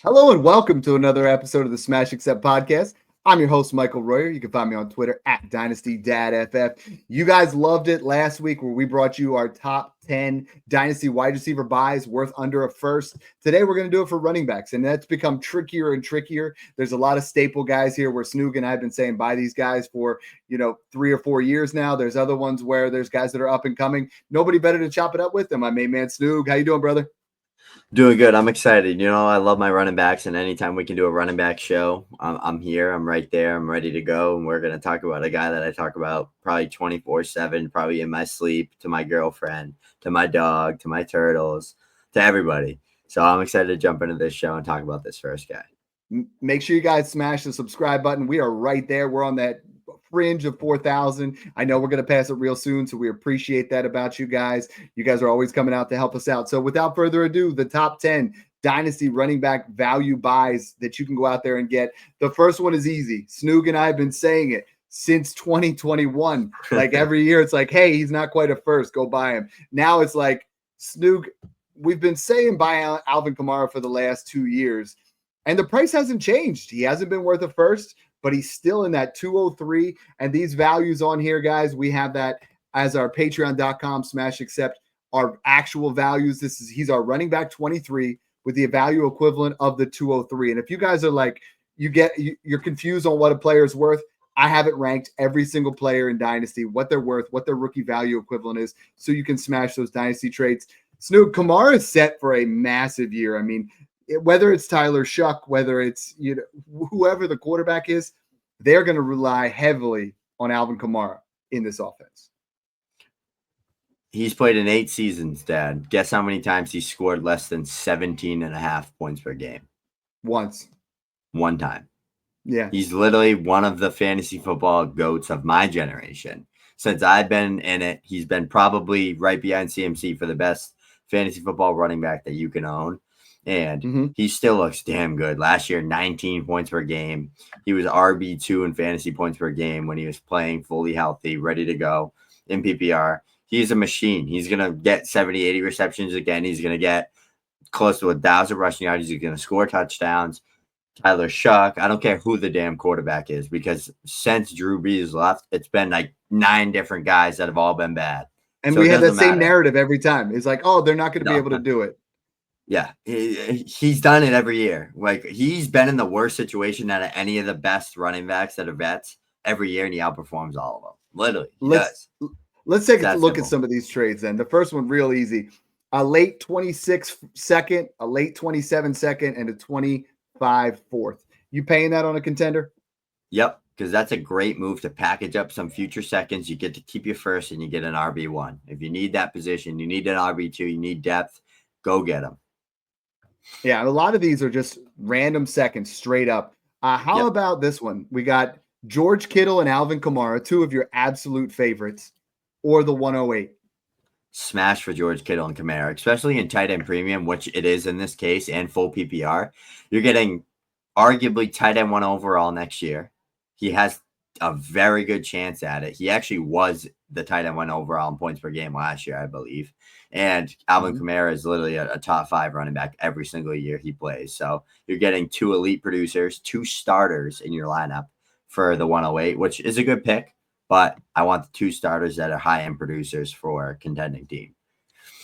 Hello and welcome to another episode of the Smash Accept podcast. I'm your host, Michael Royer. You can find me on Twitter at Dynasty Dad FF. You guys loved it last week where we brought you our top 10 Dynasty wide receiver buys worth under a first. Today, we're going to do it for running backs, and that's become trickier and trickier. There's a lot of staple guys here where Snoog and I have been saying buy these guys for, 3 or 4 years now. There's other ones where there's guys that are up and coming. Nobody better to chop it up with them. My main man, Snoog. How you doing, brother? Doing good. I'm excited. I love my running backs, and anytime we can do a running back show, I'm here. I'm right there. I'm ready to go. And we're going to talk about a guy that I talk about probably 24/7, probably in my sleep, to my girlfriend, to my dog, to my turtles, to everybody. So I'm excited to jump into this show and talk about this first guy. Make sure you guys smash the subscribe button. We are right there. We're on that fringe of 4,000. I know we're going to pass it real soon, so we appreciate that about you guys. You guys are always coming out to help us out. So without further ado, the top 10 Dynasty running back value buys that you can go out there and get. The first one is easy. Snoog and I have been saying it since 2021. Like every year, it's like, hey, he's not quite a first. Go buy him. Now it's like, Snoog, we've been saying buy Alvin Kamara for the last 2 years, and the price hasn't changed. He hasn't been worth a first, but he's still in that 203. And these values on here, guys, we have that as our patreon.com/accept our actual values. He's our running back 23 with the value equivalent of the 203. And if you guys are like, you're confused on what a player is worth, I have it ranked every single player in Dynasty, what they're worth, what their rookie value equivalent is, so you can smash those Dynasty trades. Snoog, Kamara is set for a massive year. I mean, whether it's Tyler Shuck, whether it's whoever the quarterback is, they're going to rely heavily on Alvin Kamara in this offense. He's played in 8 seasons, Dad. Guess how many times he scored less than 17.5 points per game? Once. One time. Yeah. He's literally one of the fantasy football goats of my generation. Since I've been in it, he's been probably right behind CMC for the best fantasy football running back that you can own. And he still looks damn good. Last year, 19 points per game. He was RB2 in fantasy points per game when he was playing fully healthy, ready to go in PPR. He's a machine. He's going to get 70, 80 receptions again. He's going to get close to 1,000 rushing yards. He's going to score touchdowns. Tyler Shuck, I don't care who the damn quarterback is, because since Drew Brees left, it's been like 9 different guys that have all been bad. And so we had that same narrative every time. It's like, oh, they're not going to be able to do it. Yeah, he's done it every year. Like, he's been in the worst situation out of any of the best running backs that are vets every year, and he outperforms all of them. Literally, Let's take a look at some of these trades then. The first one, real easy. A late 26 second, a late 27 second, and a 25 fourth. You paying that on a contender? Yep, because that's a great move to package up some future seconds. You get to keep your first, and you get an RB1. If you need that position, you need an RB2, you need depth, go get them. Yeah, a lot of these are just random seconds straight up. How about this one? We got George Kittle and Alvin Kamara, 2 of your absolute favorites, or the 108. Smash for George Kittle and Kamara, especially in tight end premium, which it is in this case, and full PPR. You're getting arguably tight end 1 overall next year. He has a very good chance at it. He actually was the tight end 1 overall in points per game last year, I believe. And Alvin Kamara is literally a top 5 running back every single year he plays. So you're getting 2 elite producers, 2 starters in your lineup for the 108, which is a good pick. But I want the 2 starters that are high-end producers for a contending team.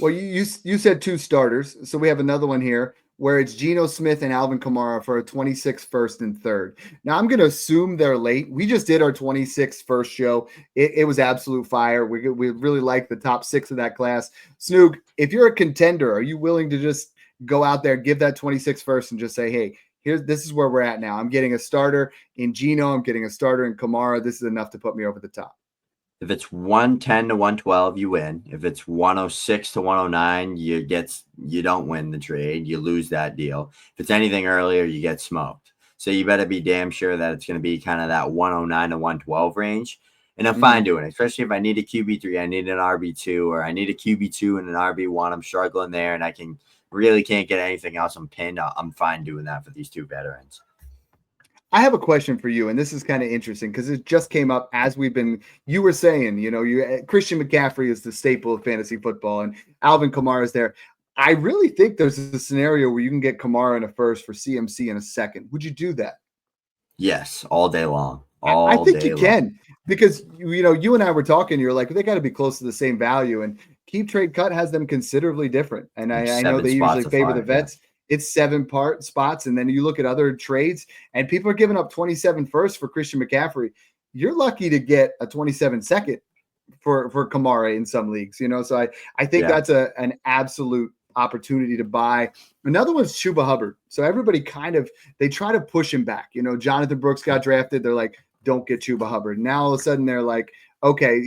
Well, you said 2 starters. So we have another one here where it's Geno Smith and Alvin Kamara for a 26 first and third. Now, I'm going to assume they're late. We just did our 26 first show. It was absolute fire. We really like the top 6 of that class. Snoog, if you're a contender, are you willing to just go out there, give that 26 first and just say, hey, this is where we're at now. I'm getting a starter in Geno. I'm getting a starter in Kamara. This is enough to put me over the top. If it's 110 to 112, you win. If it's 106 to 109, you don't win the trade. You lose that deal. If it's anything earlier, you get smoked. So you better be damn sure that it's going to be kind of that 109 to 112 range. And I'm fine doing it, especially if I need a QB3, I need an RB2, or I need a QB2 and an RB1. I'm struggling there, and I really can't get anything else. I'm pinned. I'm fine doing that for these 2 veterans. I have a question for you, and this is kind of interesting because it just came up as you were saying, Christian McCaffrey is the staple of fantasy football, and Alvin Kamara is there. I really think there's a scenario where you can get Kamara in a first for CMC in a second. Would you do that? Yes, all day long. I All think day you long. can because you and I were talking. You're like, they got to be close to the same value, and Keep Trade Cut has them considerably different. And Like I know 7 they usually spots favor the apart. Yeah. vets. It's 7 spots, and then you look at other trades, and people are giving up 27 first for Christian McCaffrey. You're lucky to get a 27 second for Kamara in some leagues, So I think that's an absolute opportunity to buy. Another one's Chuba Hubbard. So everybody they try to push him back. Jonathan Brooks got drafted. They're like, don't get Chuba Hubbard. Now all of a sudden they're like, okay,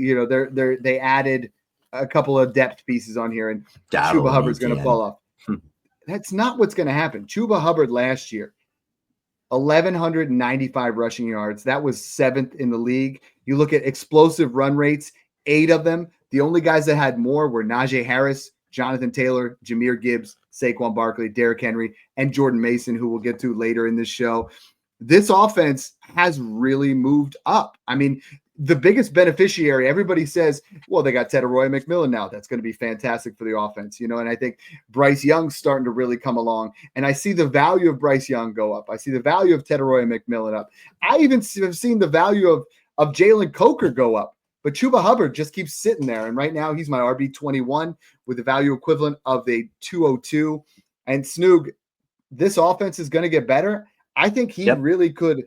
they added a couple of depth pieces on here, and Chuba Hubbard's going to fall off. That's not what's going to happen. Chuba Hubbard last year, 1,195 rushing yards. That was 7th in the league. You look at explosive run rates, 8 of them. The only guys that had more were Najee Harris, Jonathan Taylor, Jahmyr Gibbs, Saquon Barkley, Derrick Henry, and Jordan Mason, who we'll get to later in this show. This offense has really moved up. I mean, the biggest beneficiary, everybody says, well, they got Teteroy McMillan now. That's going to be fantastic for the offense, and I think Bryce Young's starting to really come along, and I see the value of Bryce Young go up. I see the value of Teteroy McMillan up. I even have seen the value of Jalen Coker go up, but Chuba Hubbard just keeps sitting there, and right now he's my RB21 with the value equivalent of a 202. And Snoog, this offense is going to get better. I think he really could,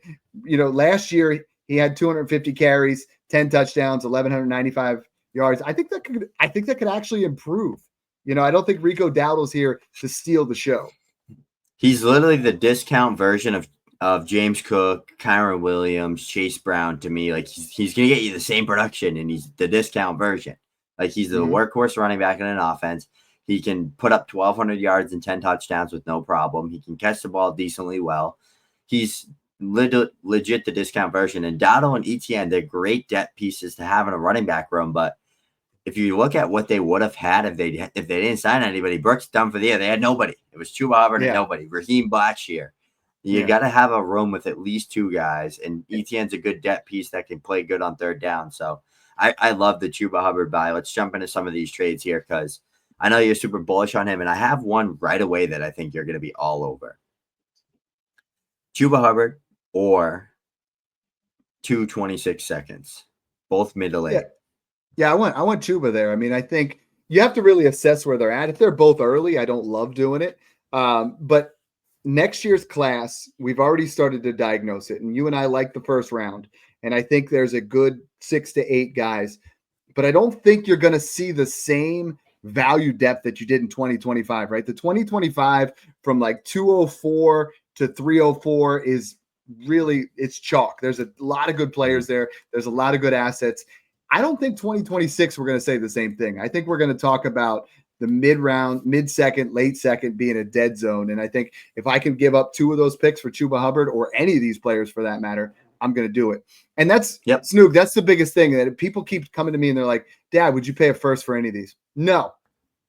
last year he had 250 carries, 10 touchdowns, 1,195 yards. I think that could actually improve. I don't think Rico Dowdle's here to steal the show. He's literally the discount version of James Cook, Kyron Williams, Chase Brown to me. Like he's going to get you the same production, and he's the discount version. Like he's the workhorse running back in an offense. He can put up 1,200 yards and 10 touchdowns with no problem. He can catch the ball decently well. He's legit the discount version. And Dowdle and Etienne, they're great depth pieces to have in a running back room. But if you look at what they would have had if they didn't sign anybody, Brooks done for the year. They had nobody. It was Chuba Hubbard and nobody. Raheem Blackshear. You got to have a room with at least 2 guys. And Etienne's a good depth piece that can play good on third down. So I love the Chuba Hubbard buy. Let's jump into some of these trades here because I know you're super bullish on him. And I have one right away that I think you're going to be all over. Chuba Hubbard or 226 seconds, both mid to late. Yeah, I want Chuba there. I mean, I think you have to really assess where they're at. If they're both early, I don't love doing it. But next year's class, we've already started to diagnose it. And you and I like the first round. And I think there's a good 6 to 8 guys. But I don't think you're going to see the same value depth that you did in 2025, right? The 2025 from like 204 to 304 is really, it's chalk. There's a lot of good players there. There's a lot of good assets. I don't think 2026 we're going to say the same thing. I think we're going to talk about the mid-round, mid-second, late second being a dead zone. And I think if I can give up 2 of those picks for Chuba Hubbard or any of these players for that matter, I'm going to do it. And that's Snoog. That's the biggest thing that people keep coming to me and they're like, Dad, would you pay a first for any of these? No.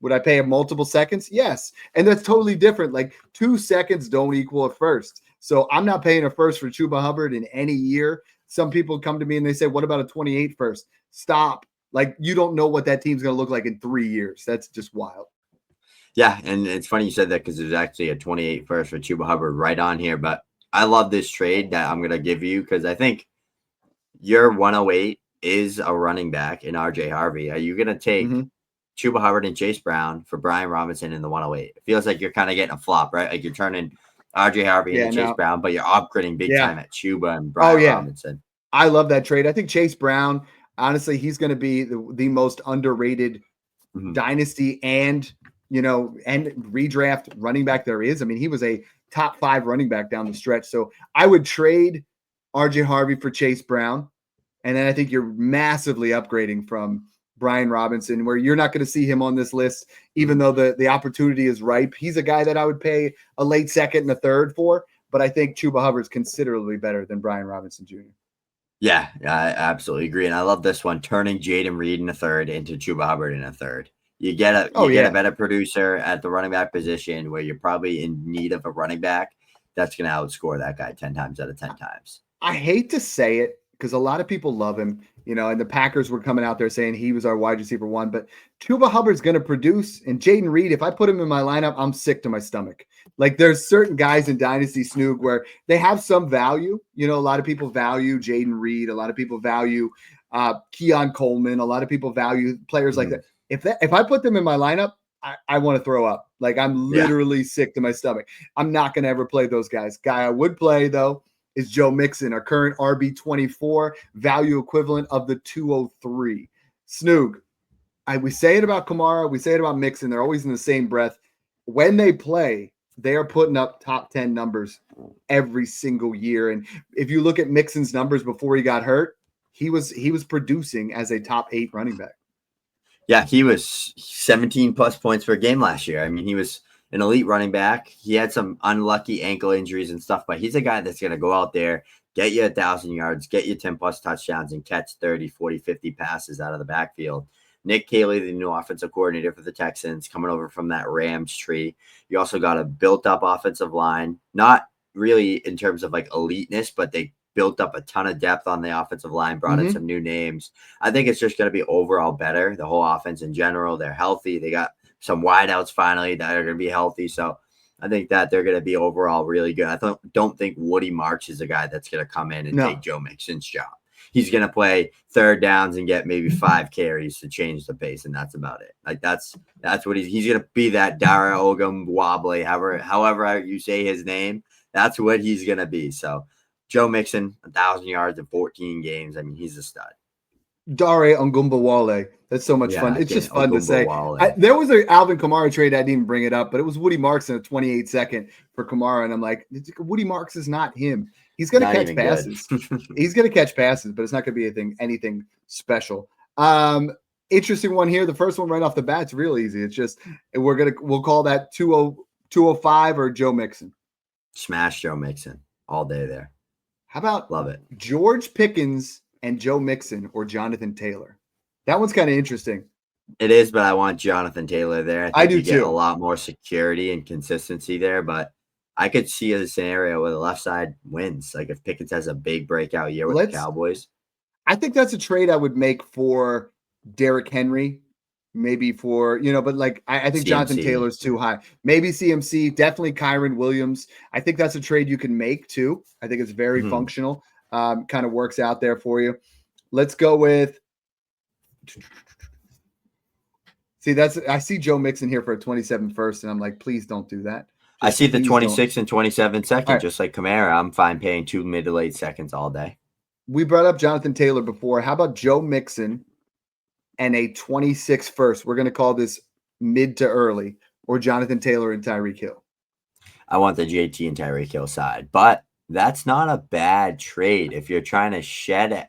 Would I pay a multiple seconds? Yes. And that's totally different. Like 2 seconds don't equal a first. So I'm not paying a first for Chuba Hubbard in any year. Some people come to me and they say, what about a 28 first? Stop. Like you don't know what that team's going to look like in 3 years. That's just wild. Yeah. And it's funny you said that because there's actually a 28 first for Chuba Hubbard right on here. But I love this trade that I'm going to give you because I think your 108 is a running back in RJ Harvey. Are you going to take Chuba Hubbard and Chase Brown for Brian Robinson in the 108? It feels like you're kind of getting a flop, right? Like you're turning RJ Harvey into Chase Brown, but you're upgrading big time at Chuba and Brian Robinson. I love that trade. I think Chase Brown, honestly, he's going to be the most underrated dynasty and redraft running back there is. I mean, he was a top 5 running back down the stretch. So I would trade RJ Harvey for Chase Brown. And then I think you're massively upgrading from Brian Robinson, where you're not going to see him on this list, even though the opportunity is ripe. He's a guy that I would pay a late second and a third for, but I think Chuba Hubbard's considerably better than Brian Robinson Jr. Yeah, I absolutely agree. And I love this one, turning Jaden Reed in a third into Chuba Hubbard in a third. You get a better producer at the running back position where you're probably in need of a running back that's going to outscore that guy 10 times out of 10 times. I hate to say it, because a lot of people love him, and the Packers were coming out there saying he was our wide receiver one, but Chuba Hubbard's going to produce, and Jaden Reed, if I put him in my lineup, I'm sick to my stomach. Like there's certain guys in Dynasty Snoog where they have some value. A lot of people value Jaden Reed. A lot of people value Keon Coleman. A lot of people value players like that. If I put them in my lineup, I want to throw up. Like I'm literally sick to my stomach. I'm not going to ever play those guys. Guy I would play though is Joe Mixon, our current RB24 value equivalent of the 203. Snoog, we say it about Kamara, we say it about Mixon. They're always in the same breath. When they play, they are putting up top 10 numbers every single year. And if you look at Mixon's numbers before he got hurt, he was producing as a top 8 running back. Yeah, he was 17 plus points per game last year. I mean, he was an elite running back. He had some unlucky ankle injuries and stuff, but he's a guy that's going to go out there, get you 1,000 yards, get you 10 plus touchdowns, and catch 30, 40, 50 passes out of the backfield. Nick Caley, the new offensive coordinator for the Texans, coming over from that Rams tree. You also got a built-up offensive line, not really in terms of like eliteness, but they built up a ton of depth on the offensive line, brought in some new names. I think it's just going to be overall better. The whole offense in general, they're healthy. They got some wideouts finally that are going to be healthy. So I think that they're going to be overall really good. I don't think Woody Marks is a guy that's going to come in and take Joe Mixon's job. He's going to play third downs and get maybe 5 carries to change the pace, and that's about it. Like that's what he's going to be, that Dara Ogunbowale, however you say his name. That's what he's going to be. So Joe Mixon, 1,000 yards in 14 games. I mean, he's a stud. Dare Ogunbowale. That's so much fun. It's just fun to say. There was an Alvin Kamara trade. I didn't even bring it up, but it was Woody Marks in a 28-second for Kamara. And I'm like, Woody Marks is not him. He's going to catch passes. He's going to catch passes, but it's not going to be anything special. Interesting one here. The first one right off the bat, it's real easy. It's just we'll call that 205 or Joe Mixon. Smash Joe Mixon all day there. How about love it? George Pickens and Joe Mixon or Jonathan Taylor? That one's kind of interesting. It is, but I want Jonathan Taylor there. I do you too. Get a lot more security and consistency there, but I could see a scenario where the left side wins. Like if Pickens has a big breakout year with the Cowboys. I think that's a trade I would make for Derrick Henry. Maybe for, but like I think CMC. Jonathan Taylor's too high. Maybe CMC, definitely Kyron Williams. I think that's a trade you can make too. I think it's very functional. Kind of works out there for you. Let's go with. I see Joe Mixon here for a 27 first, and I'm like, please don't do that. I see the 26 and 27 second, just like Kamara. I'm fine paying 2 mid to late seconds all day. We brought up Jonathan Taylor before. How about Joe Mixon and a 26 first? We're going to call this mid to early, or Jonathan Taylor and Tyreek Hill. I want the JT and Tyreek Hill side, but that's not a bad trade if you're trying to shed it.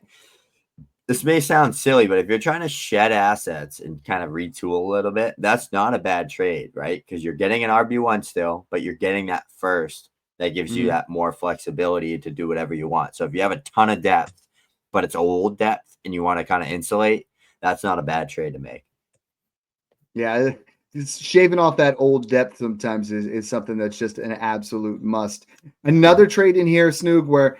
This may sound silly, but if you're trying to shed assets and kind of retool a little bit, that's not a bad trade, right? Because you're getting an RB1 still, but you're getting that first that gives you that more flexibility to do whatever you want. So if you have a ton of depth, but it's old depth and you want to kind of insulate, that's not a bad trade to make. Yeah, it's shaving off that old depth sometimes is something that's just an absolute must. Another trade in here, Snoog, where,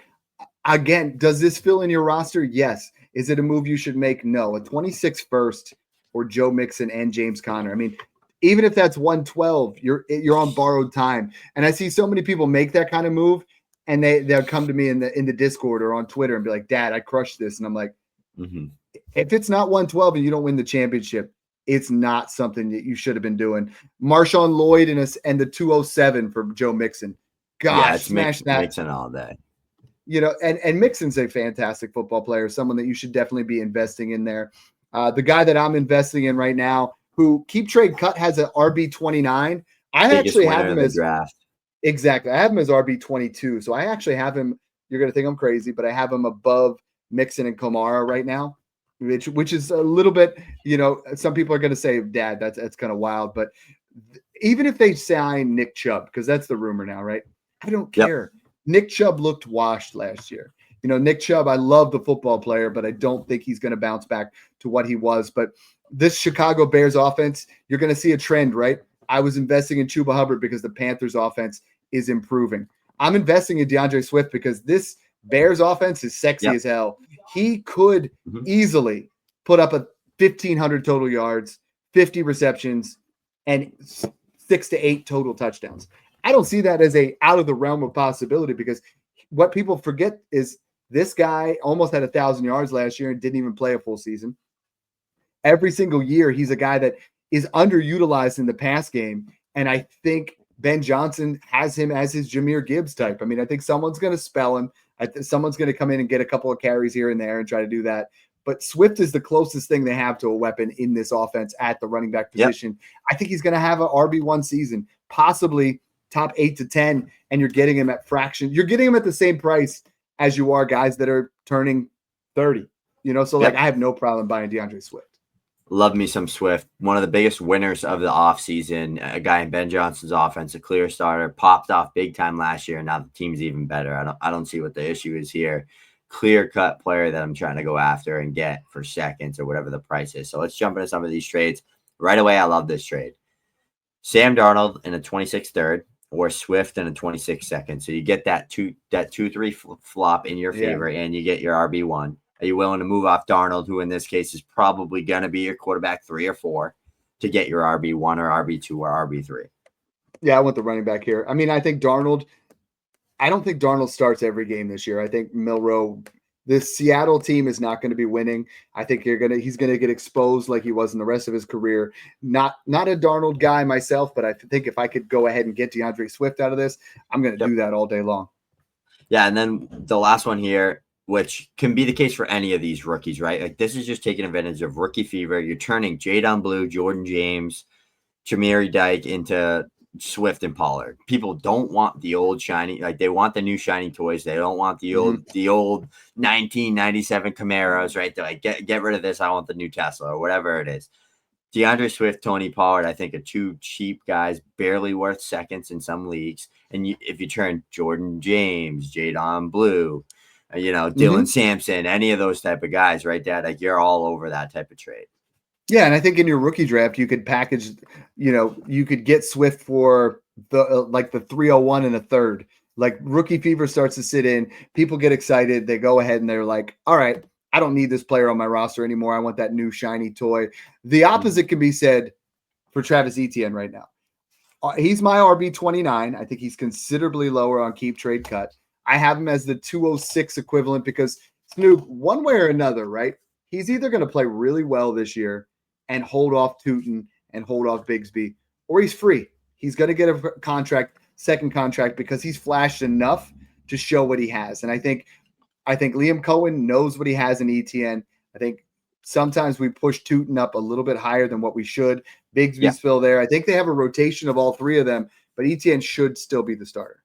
again, does this fill in your roster? Yes. Is it a move you should make? No. A 26 first or Joe Mixon and James Conner. I mean, even if that's 112, you're on borrowed time. And I see so many people make that kind of move, and they'll come to me in the Discord or on Twitter and be like, Dad, I crushed this. And I'm like, if it's not 112 and you don't win the championship, it's not something that you should have been doing. Marshawn Lloyd and the 207 for Joe Mixon. Gosh, smash that. Mixon all day. And Mixon's a fantastic football player, someone that you should definitely be investing in there. The guy that I'm investing in right now, who Keep Trade Cut has an RB29. I actually have him as draft. Exactly. I have him as RB22. So I actually have him. You're going to think I'm crazy, but I have him above Mixon and Kamara right now, which is a little bit, some people are going to say, Dad, that's kind of wild. But even if they sign Nick Chubb, because that's the rumor now, right? I don't care. Nick Chubb looked washed last year. Nick Chubb, I love the football player, but I don't think he's going to bounce back to what he was. But this Chicago Bears offense, you're going to see a trend, right? I was investing in Chuba Hubbard because the Panthers offense is improving. I'm investing in DeAndre Swift because this Bears offense is sexy as hell. He could easily put up a 1,500 total yards, 50 receptions, and 6 to 8 total touchdowns. I don't see that as a out of the realm of possibility, because what people forget is this guy almost had 1,000 yards last year and didn't even play a full season. Every single year, he's a guy that is underutilized in the pass game. And I think Ben Johnson has him as his Jahmyr Gibbs type. I mean, I think someone's going to spell him. Someone's going to come in and get a couple of carries here and there and try to do that. But Swift is the closest thing they have to a weapon in this offense at the running back position. Yep. I think he's going to have an RB1 season, possibly top 8 to 10, and you're getting him at fraction. You're getting him at the same price as you are guys that are turning 30. So like I have no problem buying DeAndre Swift. Love me some Swift. One of the biggest winners of the offseason, a guy in Ben Johnson's offense, a clear starter, popped off big time last year, and now the team's even better. I don't see what the issue is here. Clear-cut player that I'm trying to go after and get for seconds or whatever the price is. So let's jump into some of these trades. Right away, I love this trade. Sam Darnold in a 26th third or Swift in a 26th second. So you get that 2-3 flop in your favor, and you get your RB1. Are you willing to move off Darnold, who in this case is probably going to be your quarterback 3 or 4, to get your RB1 or RB2 or RB3? Yeah, I want the running back here. I mean, I don't think Darnold starts every game this year. I think Milroe, the Seattle team, is not going to be winning. I think he's going to get exposed like he was in the rest of his career. Not a Darnold guy myself, but I think if I could go ahead and get DeAndre Swift out of this, I'm going to do that all day long. Yeah, and then the last one here, which can be the case for any of these rookies, right? Like, this is just taking advantage of rookie fever. You're turning Jadon Blue, Jordan James, Chamiri Dyke into Swift and Pollard. People don't want the old shiny, like they want the new shiny toys. They don't want the old 1997 Camaros, right? They're like, get rid of this. I want the new Tesla or whatever it is. DeAndre Swift, Tony Pollard, I think, are two cheap guys, barely worth seconds in some leagues. And if you turn Jordan James, Jadon Blue, Dylan Sampson, any of those type of guys, right, Dad? Like, you're all over that type of trade. Yeah, and I think in your rookie draft, you could package, you could get Swift for the 301 and a third. Like, rookie fever starts to sit in. People get excited. They go ahead and they're like, all right, I don't need this player on my roster anymore. I want that new shiny toy. The opposite can be said for Travis Etienne right now. He's my RB29. I think he's considerably lower on keep, trade, cut. I have him as the 206 equivalent because, Snoog, one way or another, right? He's either going to play really well this year and hold off Tootin and hold off Bigsby, or he's free. He's going to get a second contract, because he's flashed enough to show what he has. And I think Liam Cohen knows what he has in Etienne. I think sometimes we push Tootin up a little bit higher than what we should. Bigsby's still there. I think they have a rotation of all three of them, but Etienne should still be the starter.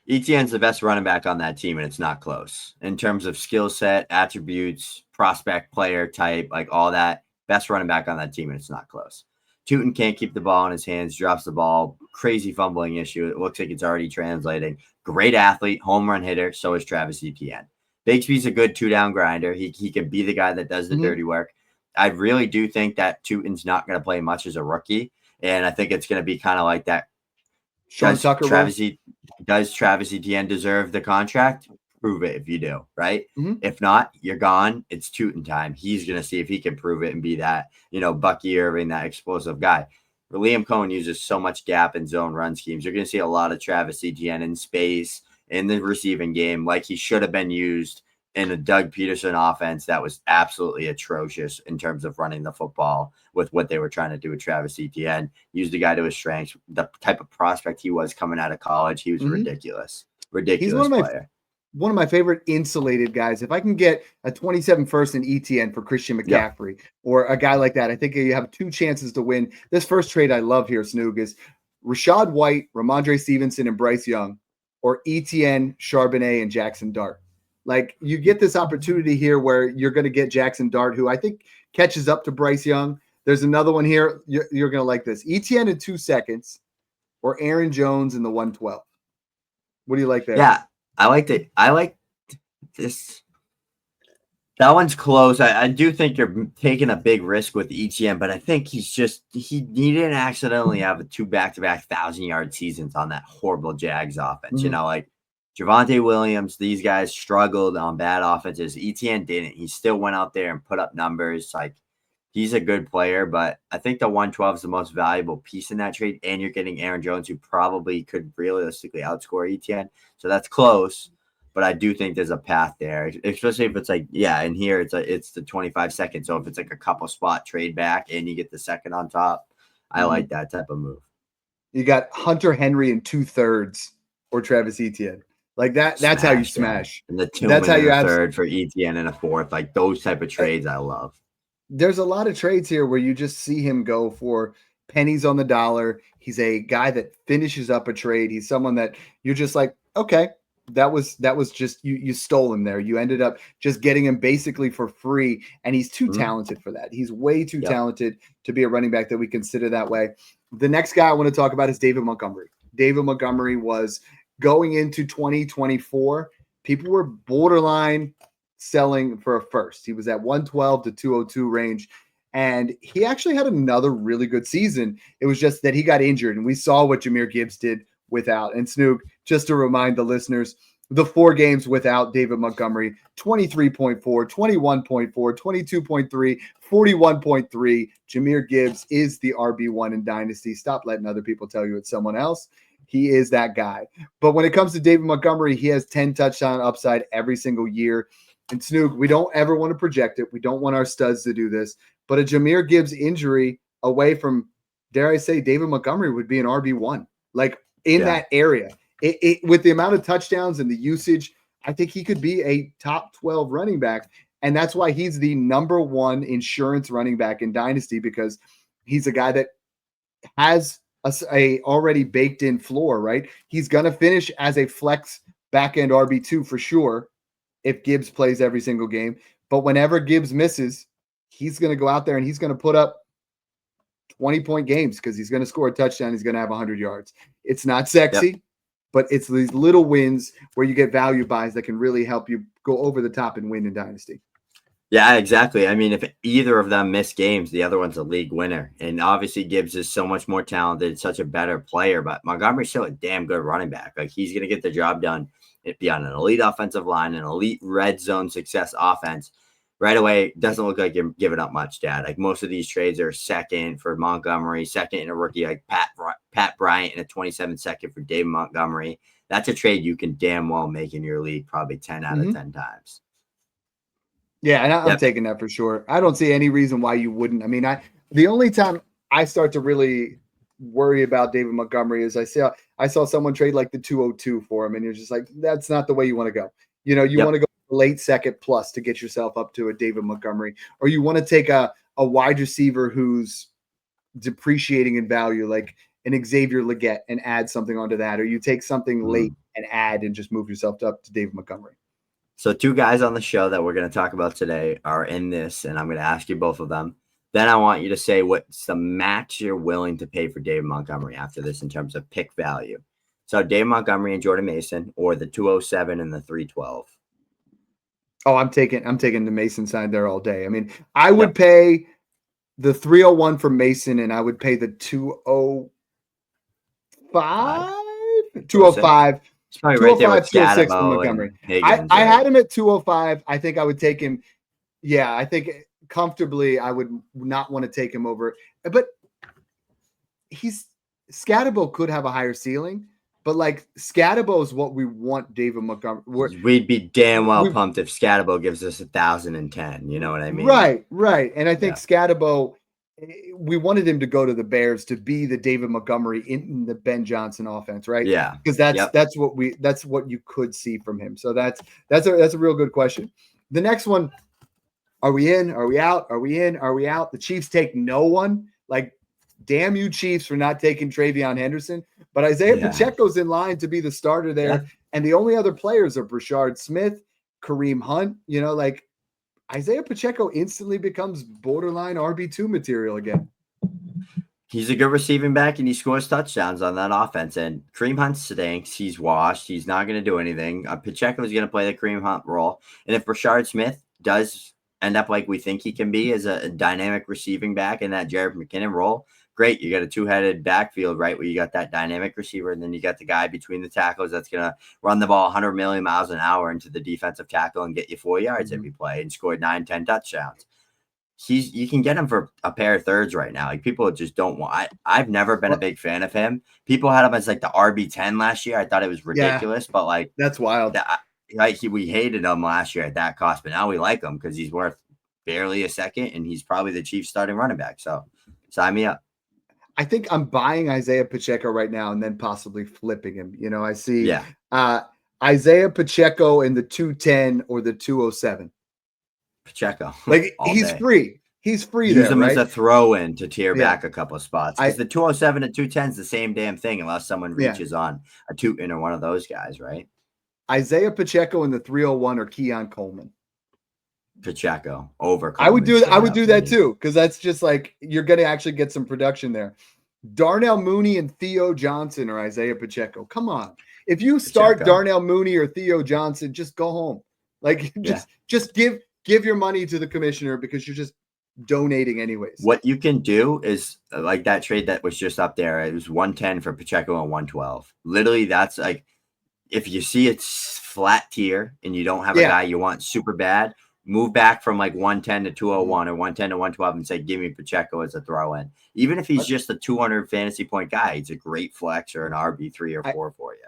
Etienne's the best running back on that team, and it's not close. In terms of skill set, attributes, prospect, player type, like all that, best running back on that team, and it's not close. Tootin can't keep the ball in his hands, drops the ball, crazy fumbling issue. It looks like it's already translating. Great athlete, home run hitter, so is Travis Etienne. Bigsby's a good two-down grinder. He can be the guy that does the dirty work. I really do think that Tootin's not going to play much as a rookie, and I think it's going to be kind of like that. Does Travis Etienne deserve the contract? Prove it if you do, right? If not, you're gone. It's Tootin time. He's going to see if he can prove it and be that, Bucky Irving, that explosive guy. Liam Cohen uses so much gap and zone run schemes. You're going to see a lot of Travis Etienne in space in the receiving game, like he should have been used in a Doug Peterson offense that was absolutely atrocious in terms of running the football with what they were trying to do with Travis Etienne. Used the guy to his strengths. The type of prospect he was coming out of college, he was ridiculous. Ridiculous player. One of my favorite insulated guys. If I can get a 27 first in Etienne for Christian McCaffrey or a guy like that, I think you have two chances to win. This first trade I love here, Snoog, is Rachaad White, Ramondre Stevenson, and Bryce Young, or Etienne, Charbonnet, and Jackson Dart. Like, you get this opportunity here where you're going to get Jackson Dart, who I think catches up to Bryce Young. There's another one here. You're going to like this. Etienne in 2 seconds, or Aaron Jones in the 112. What do you like there? Yeah, I like it. I like this. That one's close. I do think you're taking a big risk with Etienne, but I think he didn't accidentally have 2 back-to-back 1,000-yard seasons on that horrible Jags offense. Like, Javonte Williams, these guys struggled on bad offenses. Etienne didn't. He still went out there and put up numbers. Like, he's a good player, but I think the 112 is the most valuable piece in that trade, and you're getting Aaron Jones, who probably could realistically outscore Etienne. So that's close, but I do think there's a path there, especially if it's like, and here it's the 25 seconds. So if it's like a couple spot trade back and you get the second on top, I like that type of move. You got Hunter Henry in 2/3 or Travis Etienne. Like that. That's how you smash. And the 2 that's how you third for Etienne and a 4th. Like those type of trades, I love. There's a lot of trades here where you just see him go for pennies on the dollar. He's a guy that finishes up a trade. He's someone that you're just like, okay, that was just you stole him there. You ended up just getting him basically for free, and he's too talented for that. He's way too talented to be a running back that we consider that way. The next guy I want to talk about is David Montgomery. David Montgomery was going into 2024. People were borderline selling for a first. He was at 112 to 202 range, and he actually had another really good season. It was just that he got injured, and we saw what Jahmyr Gibbs did without. And Snoog, just to remind the listeners, the 4 games without David Montgomery: 23.4, 21.4, 22.3, 41.3. Jahmyr Gibbs is the RB1 in Dynasty. Stop letting other people tell you it's someone else. He is that guy. But when it comes to David Montgomery, he has 10 touchdown upside every single year. And Snoog, we don't ever want to project it. We don't want our studs to do this. But a Jahmyr Gibbs injury away from, dare I say, David Montgomery would be an RB1. Like in that area. With the amount of touchdowns and the usage, I think he could be a top 12 running back. And that's why he's the number 1 insurance running back in Dynasty, because he's a guy that has a already baked in floor, right? He's going to finish as a flex back end RB2 for sure if Gibbs plays every single game. But whenever Gibbs misses, he's going to go out there and he's going to put up 20-point games because he's going to score a touchdown. He's going to have 100 yards. It's not sexy, but it's these little wins where you get value buys that can really help you go over the top and win in Dynasty. Yeah, exactly. I mean, if either of them miss games, the other one's a league winner. And obviously Gibbs is so much more talented, such a better player, but Montgomery's still a damn good running back. Like, he's going to get the job done. It'd be on an elite offensive line, an elite red zone success offense. Right away, doesn't look like you're giving up much, Dad. Like, most of these trades are second for Montgomery, second in a rookie like Pat Bryant, and a 27-second for David Montgomery. That's a trade you can damn well make in your league probably 10 out of 10 times. Yeah, and I'm taking that for sure. I don't see any reason why you wouldn't. I mean, the only time I start to really worry about David Montgomery is I saw someone trade like the 202 for him, and you're just like, that's not the way you want to go. You know, you want to go late second plus to get yourself up to a David Montgomery, or you want to take a wide receiver who's depreciating in value, like an Xavier Legette, and add something onto that, or you take something late and add and just move yourself up to David Montgomery. So 2 guys on the show that we're going to talk about today are in this, and I'm going to ask you both of them. Then I want you to say what's the max you're willing to pay for David Montgomery after this in terms of pick value. So David Montgomery and Jordan Mason, or the 207 and the 312. Oh, I'm taking the Mason side there all day. I mean, I would pay the 301 for Mason, and I would pay the 205. 205. It's probably right there with 206 for Montgomery. I had him at 205. I think I would take him. Yeah, I think comfortably I would not want to take him over. But Scatterbo could have a higher ceiling. But like, Scatterbo is what we want David Montgomery. We'd be damn well pumped if Scatterbo gives us 1,010. You know what I mean? Right. And I think Scatterbo, we wanted him to go to the Bears to be the David Montgomery in the Ben Johnson offense, right? Yeah. Because that's what you could see from him. So that's a real good question. The next one, are we in? Are we out? Are we in? Are we out? The Chiefs take no one. Like, damn you Chiefs for not taking Travion Henderson. But Isiah Pacheco's in line to be the starter there. Yeah. And the only other players are Brashard Smith, Kareem Hunt. You know, like, Isiah Pacheco instantly becomes borderline RB2 material again. He's a good receiving back, and he scores touchdowns on that offense. And Kareem Hunt stinks. He's washed. He's not going to do anything. Pacheco is going to play the Kareem Hunt role. And if Brashard Smith does end up like we think he can be as a dynamic receiving back in that Jared McKinnon role, great. You got a two-headed backfield, right, where you got that dynamic receiver, and then you got the guy between the tackles that's going to run the ball 100 million miles an hour into the defensive tackle and get you 4 yards every play and score 9-10 touchdowns. You can get him for a pair of thirds right now. Like, people just don't want. I've never been a big fan of him. People had him as like the RB10 last year. I thought it was ridiculous, but like that's wild. We hated him last year at that cost, but now we like him because he's worth barely a second, and he's probably the Chiefs starting running back. So sign me up. I think I'm buying Isiah Pacheco right now and then possibly flipping him. You know, I see Isiah Pacheco in the 210 or the 207. Pacheco. Like, he's free. He's free. Use there, him right? as a throw-in to tear back a couple of spots. Because the 207 and 210 is the same damn thing unless someone reaches on a Tootin or one of those guys, right? Isiah Pacheco in the 301 or Keon Coleman. Pacheco over Coleman. I would do that too, because that's just like, you're going to actually get some production there. Darnell Mooney and Theo Johnson or Isiah Pacheco. Come on. If you start Darnell Mooney or Theo Johnson, just go home. Like, just give your money to the commissioner, because you're just donating anyways. What you can do is, like that trade that was just up there, it was 110 for Pacheco and 112. Literally, that's like, if you see it's flat tier and you don't have a guy you want super bad, move back from like 110 to 201 or 110 to 112 and say, give me Pacheco as a throw-in. Even if he's just a 200 fantasy point guy, he's a great flex or an RB3 or 4 for you.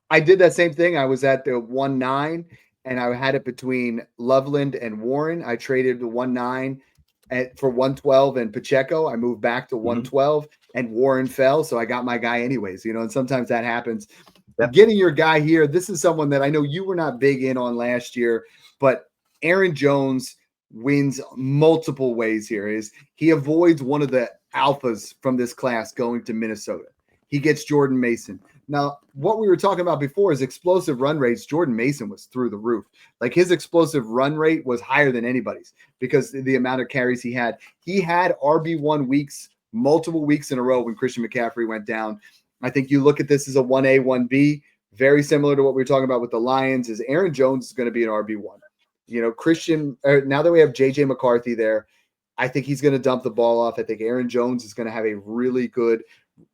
I did that same thing. I was at the 1-9 and I had it between Loveland and Warren. I traded the 1-9 for 112 and Pacheco. I moved back to 112 and Warren fell. So I got my guy anyways, you know, and sometimes that happens. Getting your guy here. This is someone that I know you were not big in on last year, but Aaron Jones wins multiple ways here. He avoids one of the alphas from this class going to Minnesota. He gets Jordan Mason. Now, what we were talking about before is explosive run rates. Jordan Mason was through the roof. Like, his explosive run rate was higher than anybody's because the amount of carries he had. He had RB1 weeks, multiple weeks in a row when Christian McCaffrey went down. I think you look at this as a 1A, 1B, very similar to what we were talking about with the Lions, is Aaron Jones is going to be an RB1. You know, now that we have JJ McCarthy there, I think he's going to dump the ball off. I think Aaron Jones is going to have a really good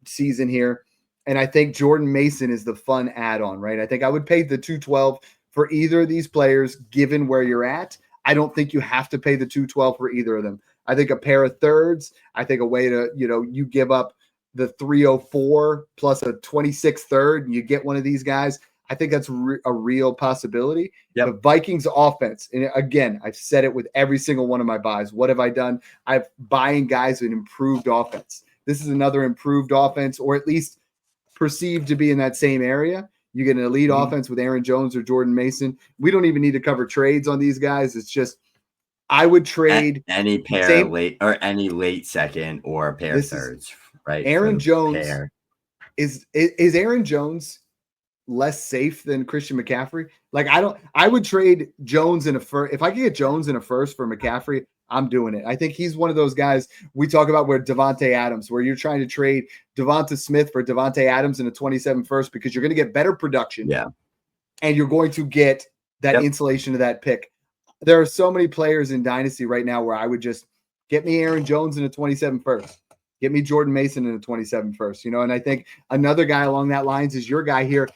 season here. And I think Jordan Mason is the fun add-on, right? I think I would pay the 212 for either of these players, given where you're at. I don't think you have to pay the 212 for either of them. I think a pair of thirds, I think a way to, you know, you give up the 304 plus a 26 third and you get one of these guys. I think that's a real possibility. The Vikings offense, and again, I've said it with every single one of my buys. What have I done? I'm buying guys with improved offense. This is another improved offense, or at least perceived to be in that same area. You get an elite offense with Aaron Jones or Jordan Mason. We don't even need to cover trades on these guys. It's just, I would trade any pair late or any late second or a pair of thirds, right? Aaron Jones is Aaron Jones less safe than Christian McCaffrey? Like, I would trade Jones in a first. If I could get Jones in a first for McCaffrey, I'm doing it. I think he's one of those guys we talk about where Devontae Adams, where you're trying to trade Devonta Smith for Devontae Adams in a 27 first because you're going to get better production. Yeah. And you're going to get that insulation of that pick. There are so many players in Dynasty right now where I would just get me Aaron Jones in a 27 first. Get me Jordan Mason in a 27 first, you know, and I think another guy along that lines is your guy here.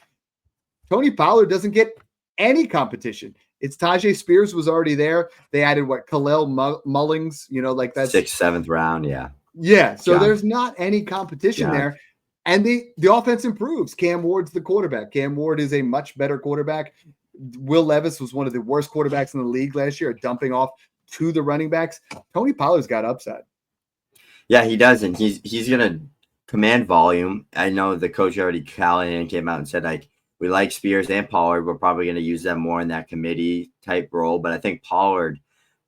Tony Pollard doesn't get any competition. It's Tajay Spears was already there. They added Khalil Mullings, you know, like that's 6th, 7th round. Yeah. Yeah. So there's not any competition there. And the offense improves. Cam Ward's the quarterback. Cam Ward is a much better quarterback. Will Levis was one of the worst quarterbacks in the league last year, dumping off to the running backs. Tony Pollard's got upside. Yeah, he does. And he's going to command volume. I know the coach already, Callahan, came out and said, like, we like Spears and Pollard. We're probably going to use them more in that committee type role. But I think Pollard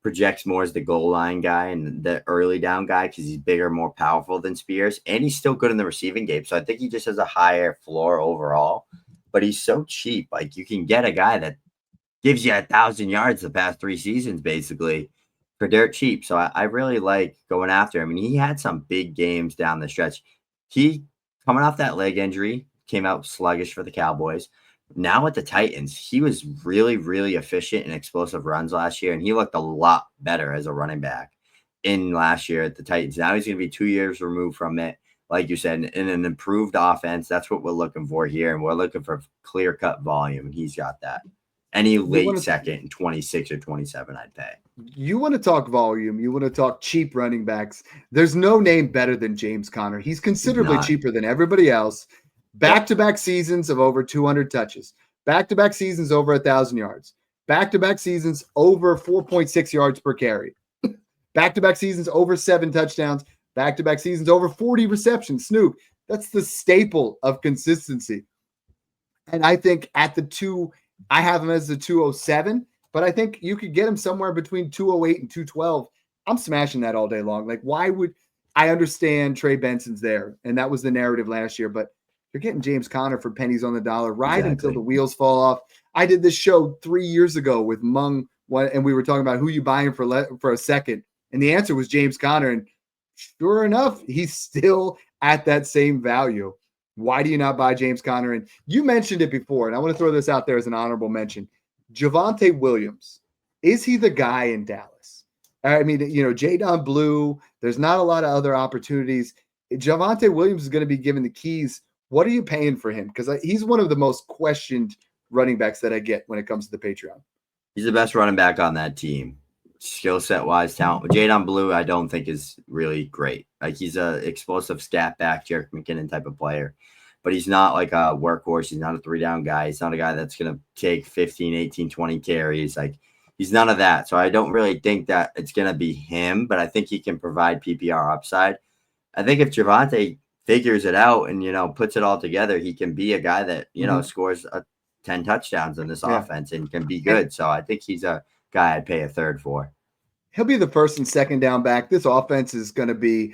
projects more as the goal line guy and the early down guy because he's bigger, more powerful than Spears. And he's still good in the receiving game. So I think he just has a higher floor overall. But he's so cheap. Like, you can get a guy that gives you 1,000 yards the past 3 seasons, basically, for dirt cheap. So I really like going after him. I mean, he had some big games down the stretch. He, coming off that leg injury, came out sluggish for the Cowboys. Now with the Titans, he was really, really efficient in explosive runs last year, and he looked a lot better as a running back. in last year at the Titans. Now he's going to be 2 years removed from it. Like you said, in an improved offense. That's what we're looking for here. And we're looking for clear-cut volume. And he's got that. Any late second in 26 or 27, I'd pay. You want to talk volume. You want to talk cheap running backs. There's no name better than James Conner. He's considerably cheaper than everybody else. Back-to-back seasons of over 200 touches. Back-to-back seasons over 1,000 yards. Back-to-back seasons over 4.6 yards per carry. Back-to-back seasons over 7 touchdowns. Back-to-back seasons over 40 receptions. Snoog, that's the staple of consistency. And I think at the 2, I have him as the 207, but I think you could get him somewhere between 208 and 212. I'm smashing that all day long. Like, why would I understand Trey Benson's there? And that was the narrative last year, but you're getting James Conner for pennies on the dollar. Ride until the wheels fall off. I did this show 3 years ago with Mung, and we were talking about who you buying for a second. And the answer was James Conner. And sure enough, he's still at that same value. Why do you not buy James Conner? And you mentioned it before, and I want to throw this out there as an honorable mention. Javonte Williams, is he the guy in Dallas? I mean, Jadon Blue, there's not a lot of other opportunities. Javonte Williams is going to be given the keys. What are you paying for him? Because he's one of the most questioned running backs that I get when it comes to the Patreon. He's the best running back on that team. Skill set wise, talent. Jadon Blue, I don't think is really great. Like, he's a explosive scat back, Jerick McKinnon type of player, but he's not like a workhorse. He's not a 3-down guy. He's not a guy that's going to take 15, 18, 20 carries. Like, he's none of that. So I don't really think that it's going to be him, but I think he can provide PPR upside. I think if Javonte figures it out and, puts it all together, he can be a guy that, scores 10 touchdowns in this offense and can be good. So I think he's a guy I'd pay a third for. He'll be the first and second down back. This offense is going to be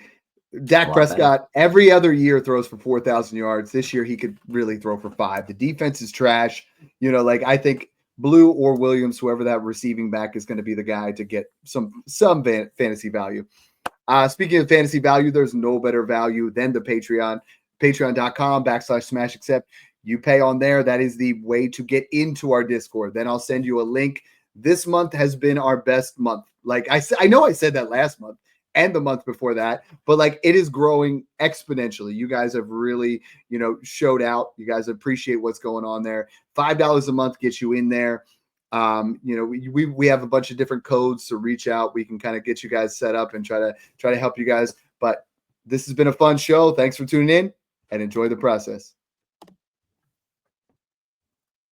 Dak Prescott. Every other year throws for 4,000 yards. This year he could really throw for 5. The defense is trash. I think Blue or Williams, whoever that receiving back is going to be the guy to get some fantasy value. Speaking of fantasy value, there's no better value than the Patreon. Patreon.com/SmashAccept. You pay on there. That is the way to get into our Discord. Then I'll send you a link. This month has been our best month. Like I know I said that last month and the month before that, but it is growing exponentially. You guys have really, showed out. You guys appreciate what's going on there. $5 a month gets you in there. We have a bunch of different codes to reach out. We can kind of get you guys set up and try to help you guys. But this has been a fun show. Thanks for tuning in and enjoy the process.